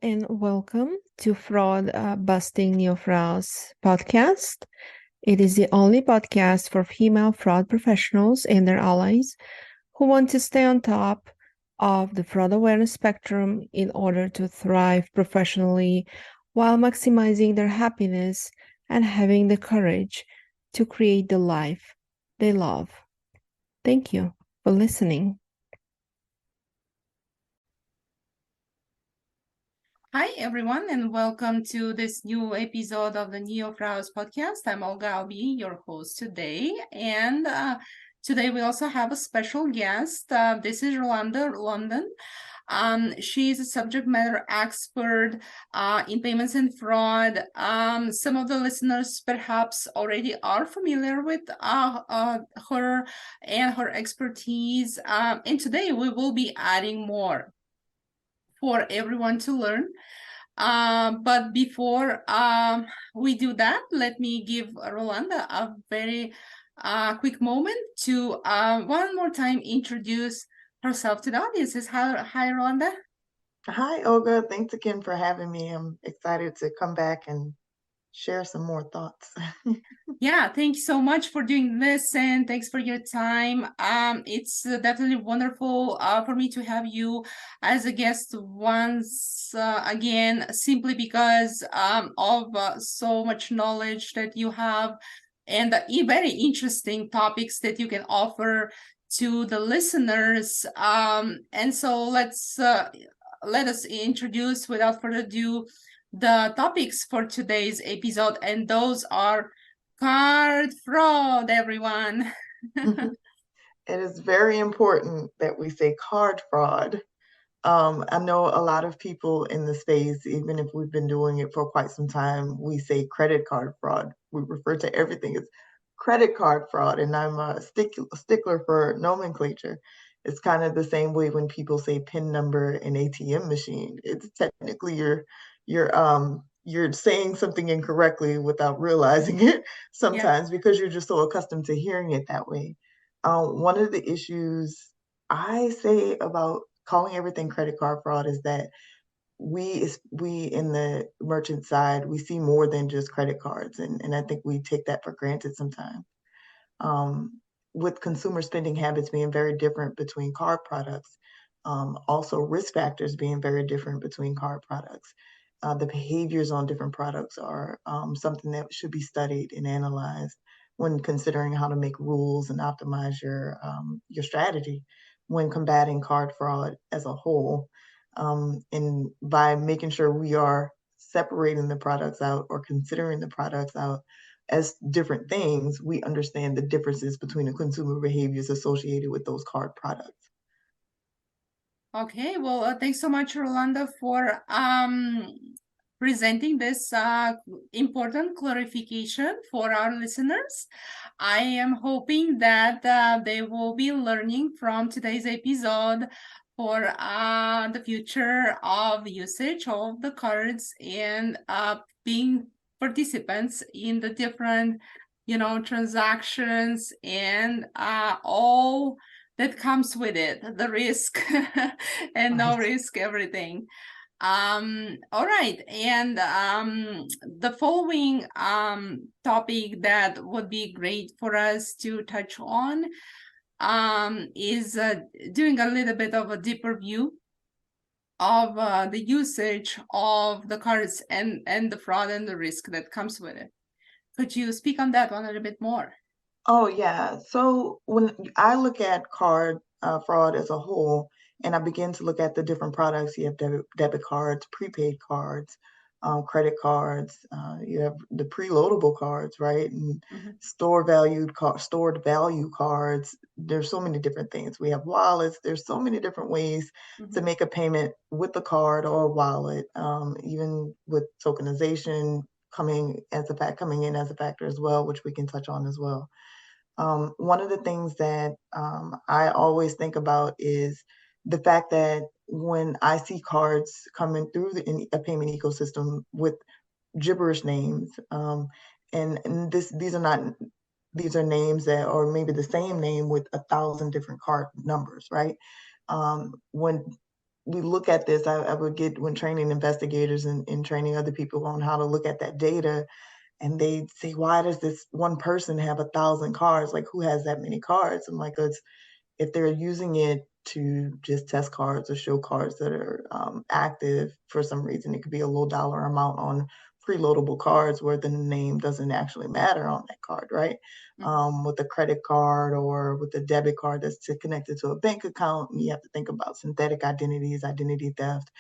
and welcome to Fraud Busting Neofraus podcast. It is the only podcast for female fraud professionals and their allies who want to stay on top of the fraud awareness spectrum in order to thrive professionally while maximizing their happiness and having the courage to create the life they love. Thank you for listening. Hi, everyone, and welcome to this new episode of the Neo Fraus podcast. I'm Olga. I'll be your host today. And today we also have a special guest. This is Rolanda London. She's a subject matter expert in payments and fraud. Some of the listeners perhaps already are familiar with her and her expertise. And today we will be adding more for everyone to learn. But before we do that, let me give Rolanda a very quick moment to one more time introduce herself to the audience. Hi, Rolanda. Hi, Olga. Thanks again for having me. I'm excited to come back and share some more thoughts. Yeah, thank you so much for doing this, and thanks for your time. It's definitely wonderful for me to have you as a guest once again, simply because of so much knowledge that you have and very interesting topics that you can offer to the listeners. And so let us introduce, without further ado, the topics for today's episode, and those are card fraud, everyone. It is very important that we say card fraud. I know a lot of people in the space, even if we've been doing it for quite some time, we say credit card fraud. We refer to everything as credit card fraud, and I'm a stickler for nomenclature. It's kind of the same way when people say PIN number and ATM machine. It's technically you're saying something incorrectly without realizing it sometimes because you're just so accustomed to hearing it that way. One of the issues I say about calling everything credit card fraud is that we in the merchant side, we see more than just credit cards, and I think we take that for granted sometimes. With consumer spending habits being very different between card products, also risk factors being very different between card products. The behaviors on different products are something that should be studied and analyzed when considering how to make rules and optimize your strategy when combating card fraud as a whole. And by making sure we are separating the products out or considering the products out as different things, we understand the differences between the consumer behaviors associated with those card products. Okay, well, thanks so much, Rolanda, for presenting this important clarification for our listeners. I am hoping that they will be learning from today's episode for the future of usage of the cards and being participants in the different, transactions and all that comes with it, the risk and no risk, everything. All right, and the following topic that would be great for us to touch on is doing a little bit of a deeper view of the usage of the cards and the fraud and the risk that comes with it. Could you speak on that one a little bit more? Oh, yeah. So when I look at card fraud as a whole, and I begin to look at the different products, you have debit cards, prepaid cards, credit cards, you have the preloadable cards, right? And stored value cards. There's so many different things. We have wallets. There's so many different ways to make a payment with a card or a wallet, even with tokenization coming in as a factor as well, which we can touch on as well. One of the things that I always think about is the fact that when I see cards coming through a payment ecosystem with gibberish names, and these are names that, or maybe the same name with 1,000 different card numbers, right? When we look at this, I would get when training investigators and training other people on how to look at that data, and they'd say, why does this one person have 1,000 cards? Like, who has that many cards? I'm like, it's if they're using it to just test cards or show cards that are active for some reason, it could be a low dollar amount on preloadable cards where the name doesn't actually matter on that card, right? With a credit card or with a debit card that's connected to a bank account, you have to think about synthetic identities, identity theft.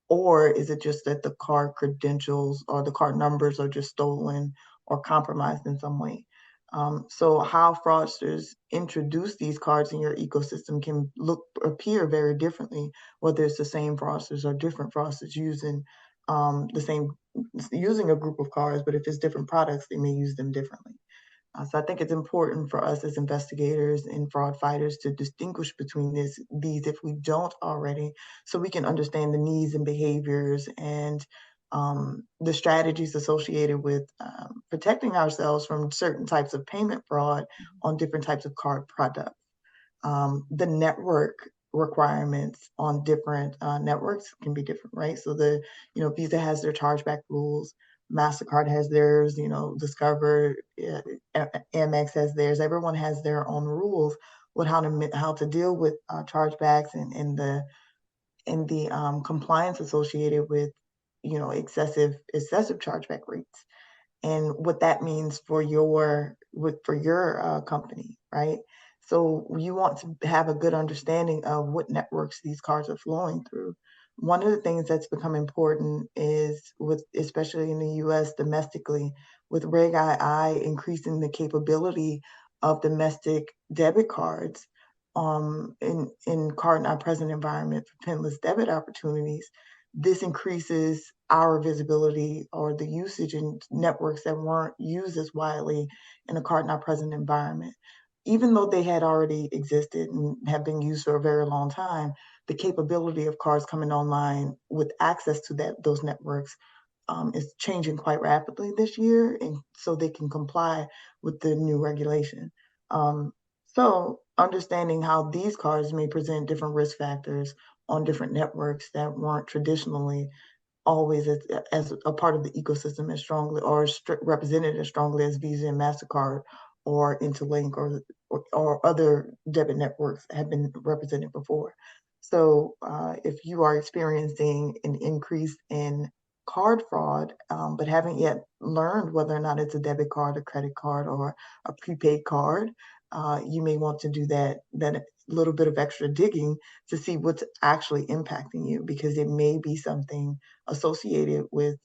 Or is it just that the card credentials or the card numbers are just stolen or compromised in some way? So how fraudsters introduce these cards in your ecosystem can appear very differently, whether it's the same fraudsters or different fraudsters using a group of cards, but if it's different products, they may use them differently. So I think it's important for us as investigators and fraud fighters to distinguish between these if we don't already, so we can understand the needs and behaviors and the strategies associated with protecting ourselves from certain types of payment fraud on different types of card products. The network requirements on different networks can be different, right? So Visa has their chargeback rules. MasterCard has theirs, Discover, Amex has theirs. Everyone has their own rules with how to deal with chargebacks and the compliance associated with, excessive chargeback rates and what that means for your company, right? So you want to have a good understanding of what networks these cards are flowing through. One of the things that's become important is especially in the U.S. domestically, with Reg II increasing the capability of domestic debit cards in card not present environment for pinless debit opportunities. This increases our visibility or the usage in networks that weren't used as widely in a card not present environment. Even though they had already existed and have been used for a very long time, the capability of cards coming online with access to those networks is changing quite rapidly this year, and so they can comply with the new regulation. So understanding how these cards may present different risk factors on different networks that weren't traditionally always as a part of the ecosystem as strongly or represented as strongly as Visa and MasterCard or Interlink or other debit networks have been represented before. So if you are experiencing an increase in card fraud, but haven't yet learned whether or not it's a debit card, a credit card, or a prepaid card, you may want to do that little bit of extra digging to see what's actually impacting you, because it may be something associated with,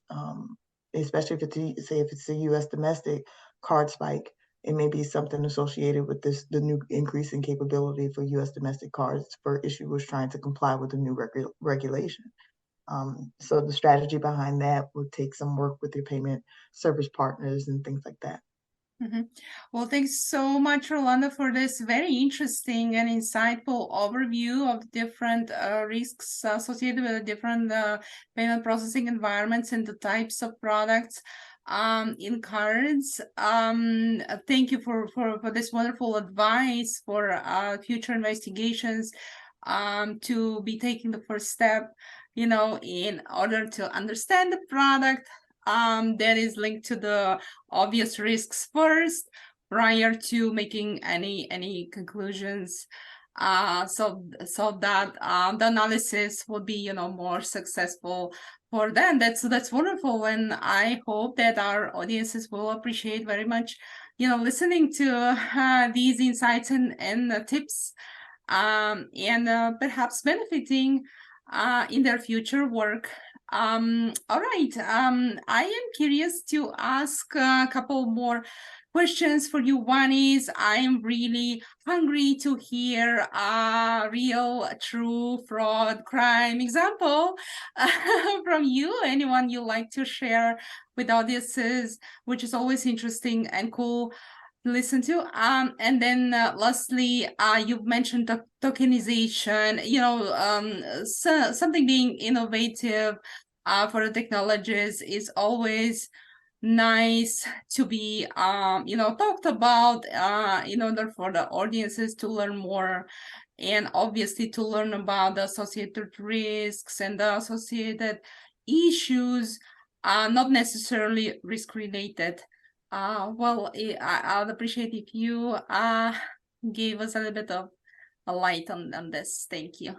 especially if it's a U.S. domestic card spike, it may be something associated with the new increase in capability for U.S. domestic cards for issuers trying to comply with the new regulation. So the strategy behind that would take some work with your payment service partners and things like that. Well, thanks so much, Rolanda, for this very interesting and insightful overview of different risks associated with the different payment processing environments and the types of products in cards. Thank you for this wonderful advice for future investigations to be taking the first step, in order to understand the product that is linked to the obvious risks first prior to making any conclusions, so that the analysis will be more successful for them. That's wonderful, and I hope that our audiences will appreciate very much listening to these insights and tips, and perhaps benefiting in their future work. All right. I am curious to ask a couple more questions for you. One is, I am really hungry to hear a real, true fraud crime example from you. Anyone you like to share with audiences, which is always interesting and cool listen to. And then lastly, you've mentioned tokenization, something being innovative for the technologies is always nice to be talked about in order for the audiences to learn more, and obviously to learn about the associated risks and the associated issues, not necessarily risk related. I'd appreciate if you gave us a little bit of a light on this. Thank you.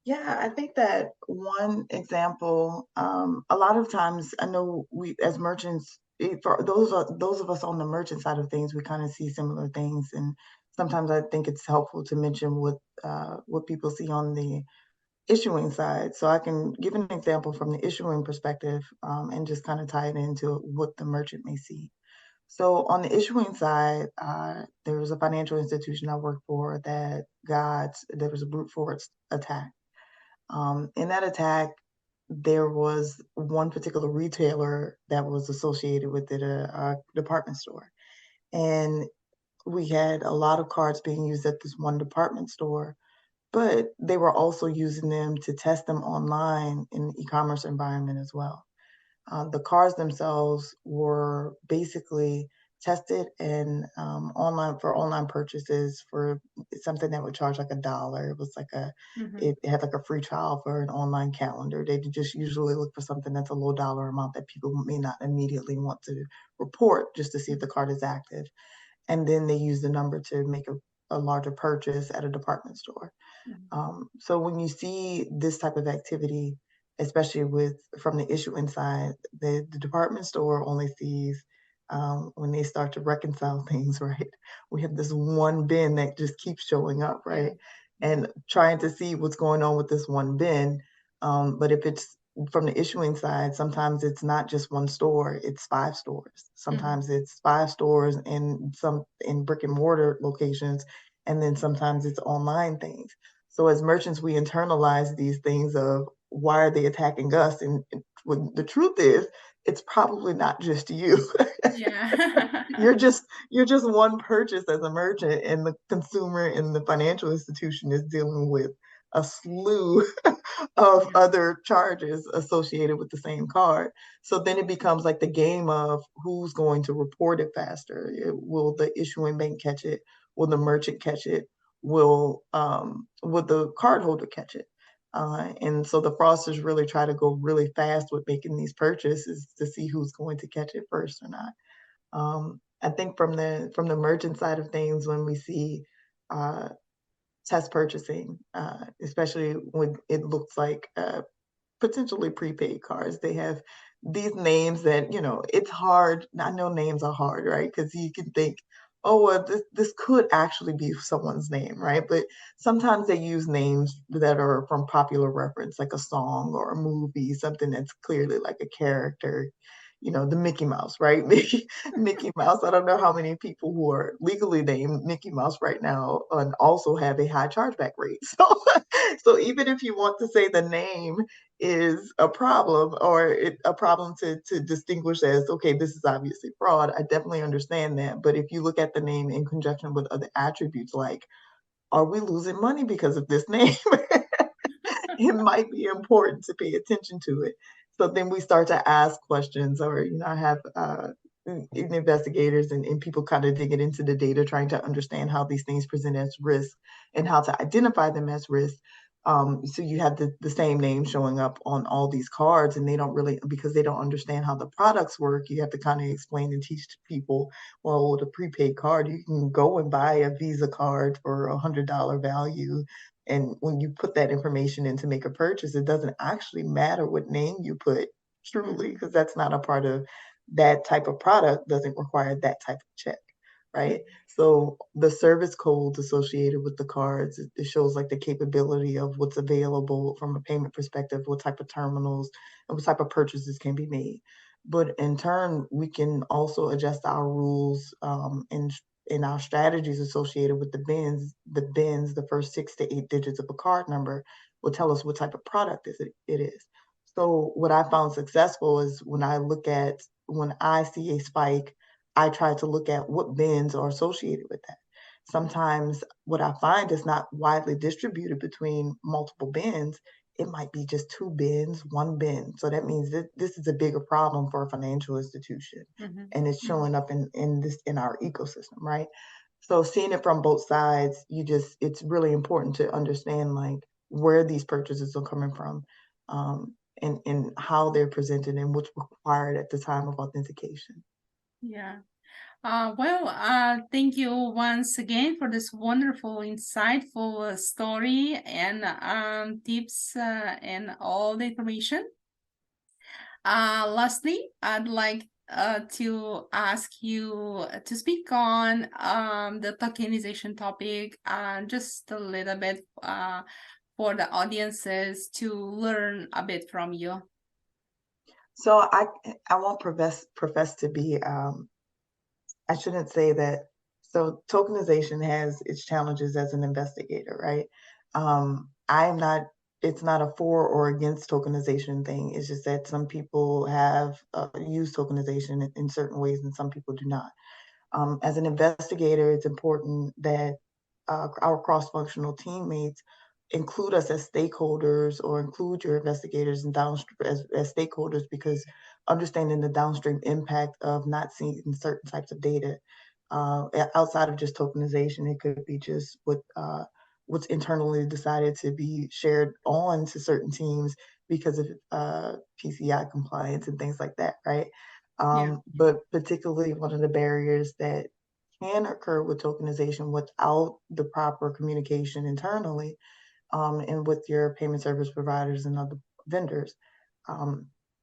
Yeah, I think that one example, a lot of times I know we as merchants, for those of us on the merchant side of things, we kind of see similar things, and sometimes I think it's helpful to mention what people see on the issuing side. So I can give an example from the issuing perspective, and just kind of tie it into what the merchant may see. So on the issuing side, there was a financial institution I worked for that there was a brute force attack. In that attack, there was one particular retailer that was associated with it, a department store. And we had a lot of cards being used at this one department store, but they were also using them to test them online in the e-commerce environment as well. The cars themselves were basically tested and online purchases for something that would charge like $1. It was like it had like a free trial for an online calendar. They just usually look for something that's a low dollar amount that people may not immediately want to report just to see if the card is active. And then they use the number to make a larger purchase at a department store. So when you see this type of activity, especially from the issuing side, the department store only sees when they start to reconcile things, right? We have this one bin that just keeps showing up, right? And trying to see what's going on with this one bin. But if it's from the issuing side, sometimes it's not just one store, it's 5 stores. Sometimes it's 5 stores and some in brick and mortar locations, and then sometimes it's online things. So as merchants, we internalize these things of why are they attacking us? And when the truth is, it's probably not just you. Yeah. You're just one purchase as a merchant, and the consumer in the financial institution is dealing with a slew of other charges associated with the same card. So then it becomes like the game of who's going to report it faster. Will the issuing bank catch it? Will the merchant catch it? Will the cardholder catch it? And so the fraudsters really try to go really fast with making these purchases to see who's going to catch it first or not. I think from the merchant side of things, when we see test purchasing, especially when it looks like potentially prepaid cards, they have these names that, it's hard. I know names are hard, right? Because you can think, oh, well, this could actually be someone's name, right? But sometimes they use names that are from popular reference, like a song or a movie, something that's clearly like a character. The Mickey Mouse, right? Mickey Mouse. I don't know how many people who are legally named Mickey Mouse right now and also have a high chargeback rate. So even if you want to say the name is a problem, or a problem to distinguish as, okay, this is obviously fraud, I definitely understand that. But if you look at the name in conjunction with other attributes, like, are we losing money because of this name? It might be important to pay attention to it. So then we start to ask questions, or, I have investigators and people kind of digging into the data, trying to understand how these things present as risk and how to identify them as risk. So you have the same name showing up on all these cards, and they don't really, because they don't understand how the products work, you have to kind of explain and teach people, well, with a prepaid card, you can go and buy a Visa card for $100 value. And when you put that information in to make a purchase, it doesn't actually matter what name you put, truly, because that's not a part of that type of product, doesn't require that type of check, right? So the service codes associated with the cards, it shows like the capability of what's available from a payment perspective, what type of terminals and what type of purchases can be made. But in turn, we can also adjust our rules and in our strategies associated with the bins. The first 6 to 8 digits of a card number will tell us what type of product it is. So what I found successful is when I see a spike, I try to look at what bins are associated with that. Sometimes what I find is not widely distributed between multiple bins. it might be just 2 bins, 1 bin. So that means that this is a bigger problem for a financial institution, and it's showing up in our ecosystem, right? So seeing it from both sides, it's really important to understand like where these purchases are coming from, and how they're presented and what's required at the time of authentication. Yeah. Thank you once again for this wonderful, insightful story and tips and all the information. Lastly, I'd like to ask you to speak on the tokenization topic, just a little bit for the audiences to learn a bit from you. So I won't profess to be I shouldn't say that. So tokenization has its challenges as an investigator, right? I'm not, it's not a for or against tokenization thing. It's just that some people have used tokenization in certain ways and some people do not. As an investigator, it's important that our cross-functional teammates include us as stakeholders or include your investigators and downstream as stakeholders, because understanding the downstream impact of not seeing certain types of data outside of just tokenization, it could be just what's internally decided to be shared on to certain teams because of PCI compliance and things like that, right? But particularly one of the barriers that can occur with tokenization without the proper communication internally, and with your payment service providers and other vendors.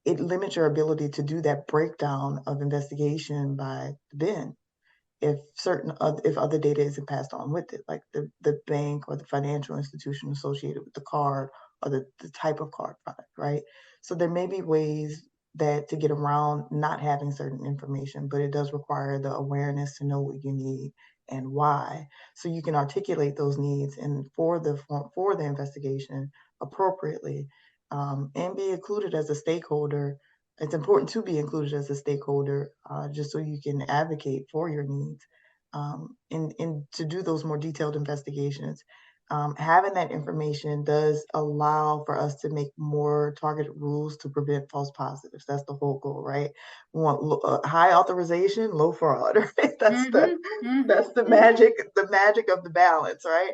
It limits your ability to do that breakdown of investigation by the bin if if other data isn't passed on with it, like the bank or the financial institution associated with the card or the type of card product, right? So there may be ways that to get around not having certain information, but it does require the awareness to know what you need and why, so you can articulate those needs and for the investigation appropriately, and be included as a stakeholder. It's important to be included as a stakeholder, just so you can advocate for your needs, and to do those more detailed investigations. Having that information does allow for us to make more targeted rules to prevent false positives. That's the whole goal, right? We want high authorization, low fraud, right? That's the magic of the balance, right?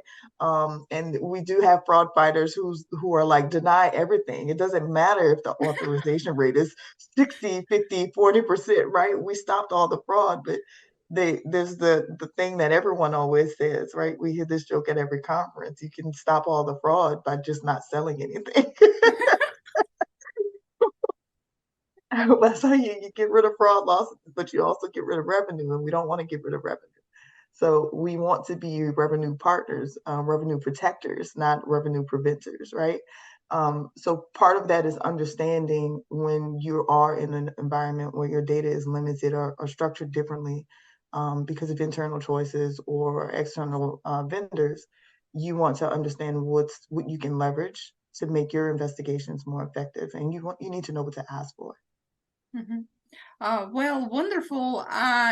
And we do have fraud fighters who are like, deny everything. It doesn't matter if the authorization rate is 60, 50, 40%, right? We stopped all the fraud, but there's the thing that everyone always says, right? We hear this joke at every conference. You can stop all the fraud by just not selling anything. That's how you get rid of fraud losses, but you also get rid of revenue, and we don't want to get rid of revenue. So we want to be revenue partners, revenue protectors, not revenue preventers, right? So part of that is understanding when you are in an environment where your data is limited or structured differently, because of internal choices or external vendors. You want to understand what you can leverage to make your investigations more effective, and you need to know what to ask for. Wonderful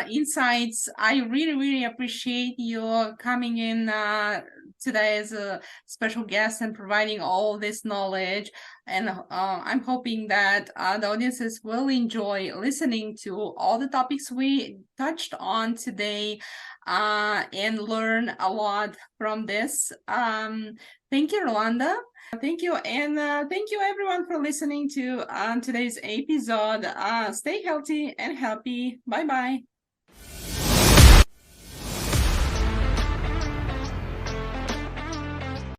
insights. I really, really appreciate you coming in today as a special guest and providing all this knowledge. And I'm hoping that the audiences will enjoy listening to all the topics we touched on today and learn a lot from this. Thank you, Rolanda. Thank you, and thank you everyone for listening to today's episode. Stay healthy and happy. Bye-bye.